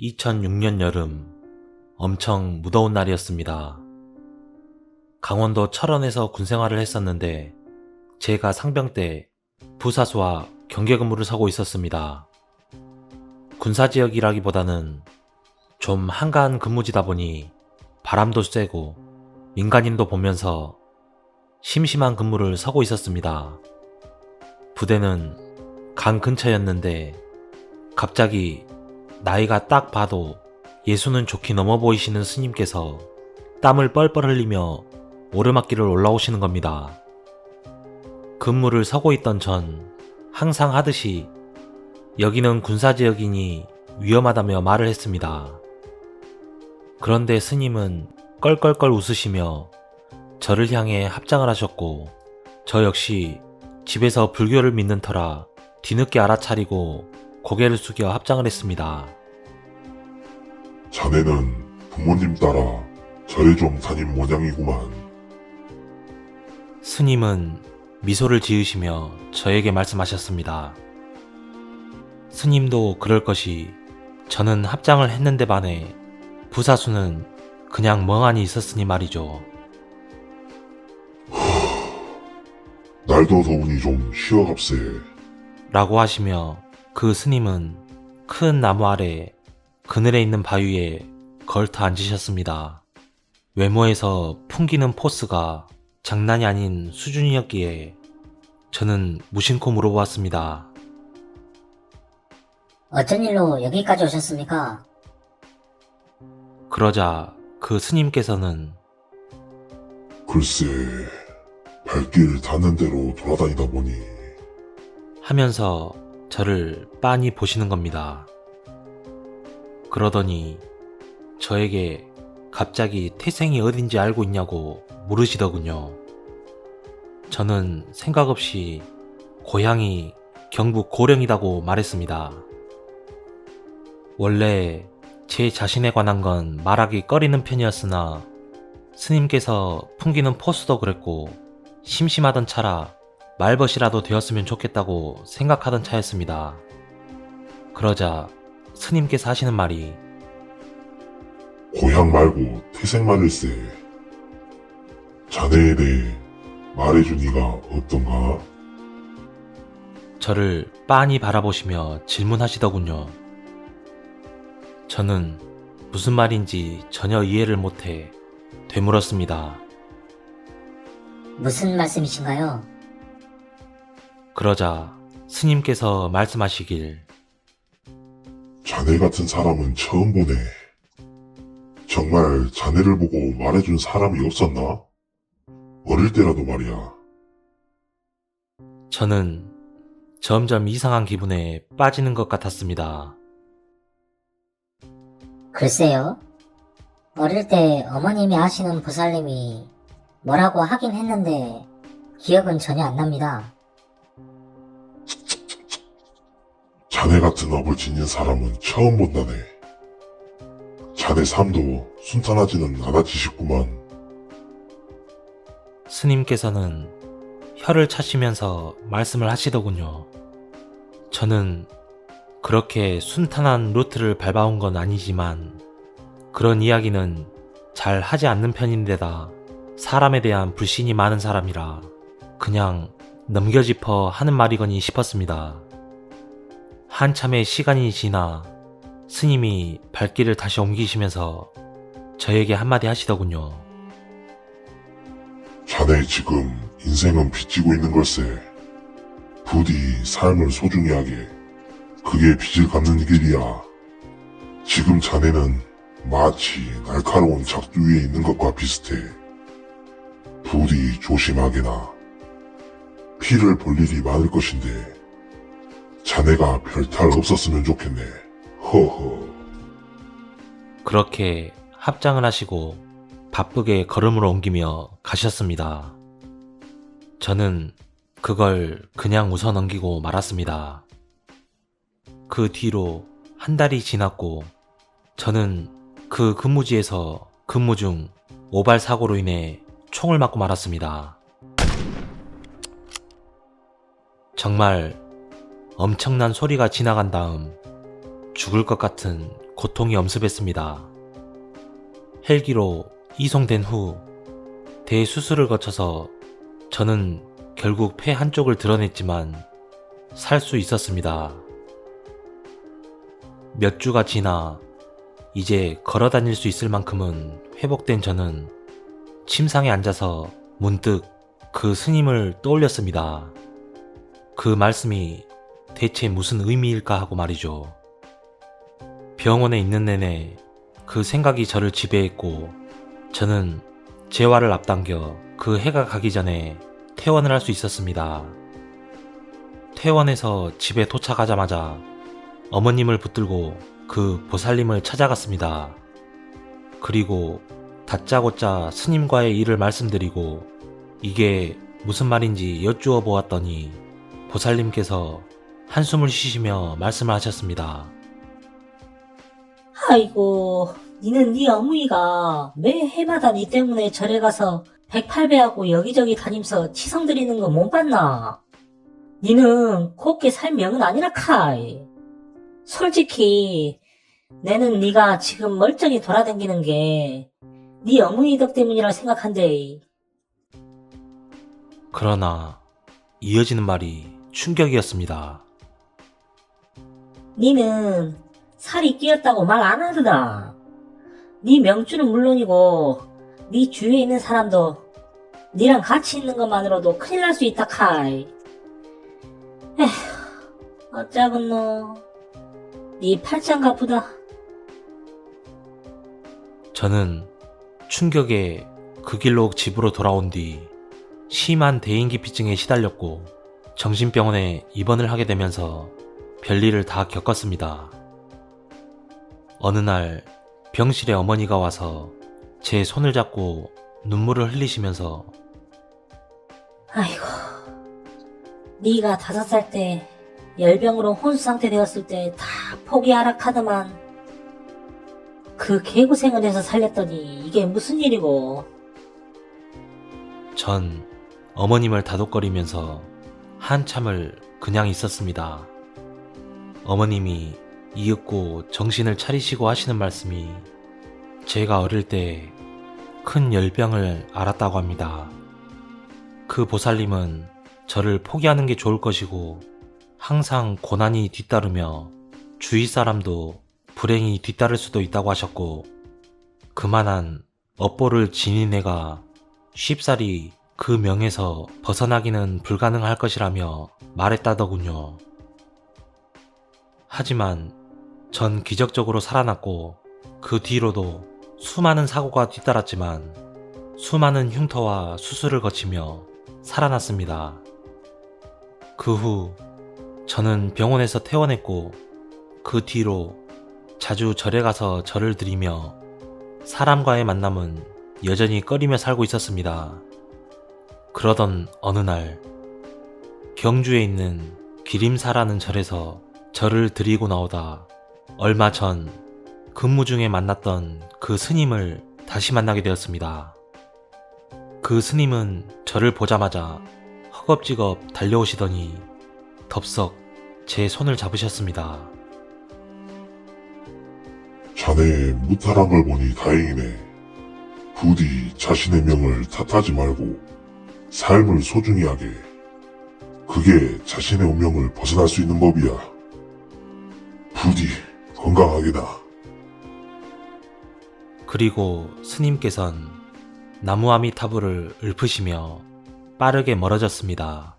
2006년 여름, 엄청 무더운 날이었습니다. 강원도 철원에서 군생활을 했었는데 제가 상병 때 부사수와 경계근무를 서고 있었습니다. 군사지역이라기보다는 좀 한가한 근무지다 보니 바람도 쐬고 민간인도 보면서 심심한 근무를 서고 있었습니다. 부대는 강 근처였는데 갑자기 나이가 딱 봐도 예수는 좋게 넘어 보이시는 스님께서 땀을 뻘뻘 흘리며 오르막길을 올라오시는 겁니다. 근무를 서고 있던 전 항상 하듯이 여기는 군사지역이니 위험하다며 말을 했습니다. 그런데 스님은 껄껄껄 웃으시며 저를 향해 합장을 하셨고 저 역시 집에서 불교를 믿는 터라 뒤늦게 알아차리고 고개를 숙여 합장을 했습니다. 자네는 부모님 따라 절에 좀 다닌 모양이구만. 스님은 미소를 지으시며 저에게 말씀하셨습니다. 스님도 그럴 것이 저는 합장을 했는데 반해 부사수는 그냥 멍하니 있었으니 말이죠. 날도 더우니 좀 쉬어갑세. 라고 하시며 그 스님은 큰 나무 아래 그늘에 있는 바위에 걸터 앉으셨습니다. 외모에서 풍기는 포스가 장난이 아닌 수준이었기에 저는 무심코 물어보았습니다. 어쩐 일로 여기까지 오셨습니까? 그러자 그 스님께서는 글쎄, 발길 닿는 대로 돌아다니다 보니 하면서 저를 빤히 보시는 겁니다. 그러더니 저에게 갑자기 태생이 어딘지 알고 있냐고 물으시더군요. 저는 생각 없이 고향이 경북 고령이라고 말했습니다. 원래 제 자신에 관한 건 말하기 꺼리는 편이었으나 스님께서 풍기는 포스도 그랬고 심심하던 차라 말벗이라도 되었으면 좋겠다고 생각하던 차였습니다. 그러자 스님께서 하시는 말이 고향 말고 태생말일세. 자네에 대해 말해준 이가 없던가? 저를 빤히 바라보시며 질문하시더군요. 저는 무슨 말인지 전혀 이해를 못해 되물었습니다. 무슨 말씀이신가요? 그러자 스님께서 말씀하시길 자네 같은 사람은 처음 보네. 정말 자네를 보고 말해준 사람이 없었나? 어릴 때라도 말이야. 저는 점점 이상한 기분에 빠지는 것 같았습니다. 글쎄요. 어릴 때 어머님이 하시는 보살님이 뭐라고 하긴 했는데 기억은 전혀 안 납니다. 자네 같은 업을 지닌 사람은 처음 본다네. 자네 삶도 순탄하지는 않아지셨구만. 스님께서는 혀를 차시면서 말씀을 하시더군요. 저는 그렇게 순탄한 루트를 밟아온 건 아니지만 그런 이야기는 잘 하지 않는 편인데다 사람에 대한 불신이 많은 사람이라 그냥 넘겨짚어 하는 말이거니 싶었습니다. 한참의 시간이 지나 스님이 발길을 다시 옮기시면서 저에게 한마디 하시더군요. 자네 지금 인생은 빚지고 있는 걸세. 부디 삶을 소중히 하게. 그게 빚을 갚는 길이야. 지금 자네는 마치 날카로운 작두 위에 있는 것과 비슷해. 부디 조심하게나. 피를 볼 일이 많을 것인데 자네가 별탈 없었으면 좋겠네. 허허. 그렇게 합장을 하시고 바쁘게 걸음을 옮기며 가셨습니다. 저는 그걸 그냥 웃어 넘기고 말았습니다. 그 뒤로 한 달이 지났고 저는 그 근무지에서 근무 중 오발 사고로 인해 총을 맞고 말았습니다. 정말 엄청난 소리가 지나간 다음 죽을 것 같은 고통이 엄습했습니다. 헬기로 이송된 후 대수술을 거쳐서 저는 결국 폐 한쪽을 드러냈지만 살 수 있었습니다. 몇 주가 지나 이제 걸어 다닐 수 있을 만큼은 회복된 저는 침상에 앉아서 문득 그 스님을 떠올렸습니다. 그 말씀이 대체 무슨 의미일까 하고 말이죠. 병원에 있는 내내 그 생각이 저를 지배했고 저는 재활을 앞당겨 그 해가 가기 전에 퇴원을 할 수 있었습니다. 퇴원해서 집에 도착하자마자 어머님을 붙들고 그 보살님을 찾아갔습니다. 그리고 다짜고짜 스님과의 일을 말씀드리고 이게 무슨 말인지 여쭈어 보았더니 보살님께서 한숨을 쉬시며 말씀을 하셨습니다. 아이고, 니는 네 어머니가 매 해마다 니 때문에 절에 가서 108배하고 여기저기 다니면서 치성 드리는 거 못 봤나? 니는 곱게 살 명은 아니라 카이. 솔직히 내는 네가 지금 멀쩡히 돌아다니는 게 네 어머니 덕 때문이라 생각한대. 그러나 이어지는 말이 충격이었습니다. 니는 살이 끼었다고 말 안 하더라. 네 명주는 물론이고 네 주위에 있는 사람도 니랑 같이 있는 것만으로도 큰일 날 수 있다 카이. 에휴, 어쩌겠노. 네 팔짱 가쁘다. 저는 충격에 그 길로 집으로 돌아온 뒤 심한 대인기피증에 시달렸고 정신병원에 입원을 하게 되면서 별일을 다 겪었습니다. 어느 날 병실에 어머니가 와서 제 손을 잡고 눈물을 흘리시면서 아이고, 네가 5살 때 열병으로 혼수상태 되었을 때 다 포기하라 카더만 그 개고생을 해서 살렸더니 이게 무슨 일이고. 전 어머님을 다독거리면서 한참을 그냥 있었습니다. 어머님이 이윽고 정신을 차리시고 하시는 말씀이 제가 어릴 때 큰 열병을 앓았다고 합니다. 그 보살님은 저를 포기하는 게 좋을 것이고 항상 고난이 뒤따르며 주위 사람도 불행이 뒤따를 수도 있다고 하셨고 그만한 업보를 지닌 애가 쉽사리 그 명에서 벗어나기는 불가능할 것이라며 말했다더군요. 하지만 전 기적적으로 살아났고 그 뒤로도 수많은 사고가 뒤따랐지만 수많은 흉터와 수술을 거치며 살아났습니다. 그 후 저는 병원에서 퇴원했고 그 뒤로 자주 절에 가서 절을 드리며 사람과의 만남은 여전히 꺼리며 살고 있었습니다. 그러던 어느 날 경주에 있는 기림사라는 절에서 절을 드리고 나오다 얼마 전 근무 중에 만났던 그 스님을 다시 만나게 되었습니다. 그 스님은 저를 보자마자 허겁지겁 달려오시더니 덥석 제 손을 잡으셨습니다. 자네 무탈한 걸 보니 다행이네. 부디 자신의 명을 탓하지 말고 삶을 소중히 하게. 그게 자신의 운명을 벗어날 수 있는 법이야. 부디 건강하게다. 그리고 스님께선 나무아미타불을 읊으시며 빠르게 멀어졌습니다.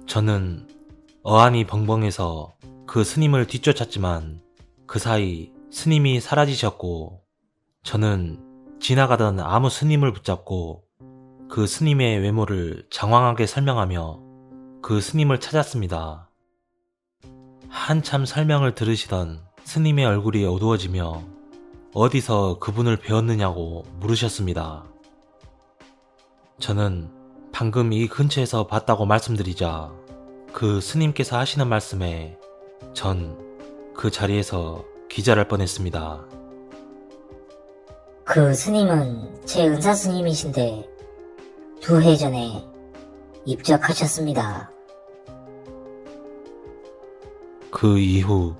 저는 어안이 벙벙해서 그 스님을 뒤쫓았지만 그 사이 스님이 사라지셨고 저는 지나가던 아무 스님을 붙잡고 그 스님의 외모를 장황하게 설명하며 그 스님을 찾았습니다. 한참 설명을 들으시던 스님의 얼굴이 어두워지며 어디서 그분을 배웠느냐고 물으셨습니다. 저는 방금 이 근처에서 봤다고 말씀드리자 그 스님께서 하시는 말씀에 전 그 자리에서 기절할 뻔했습니다. 그 스님은 제 은사 스님이신데 2해 전에 입적하셨습니다. 그 이후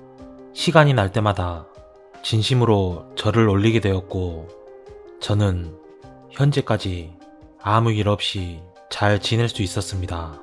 시간이 날 때마다 진심으로 절을 올리게 되었고, 저는 현재까지 아무 일 없이 잘 지낼 수 있었습니다.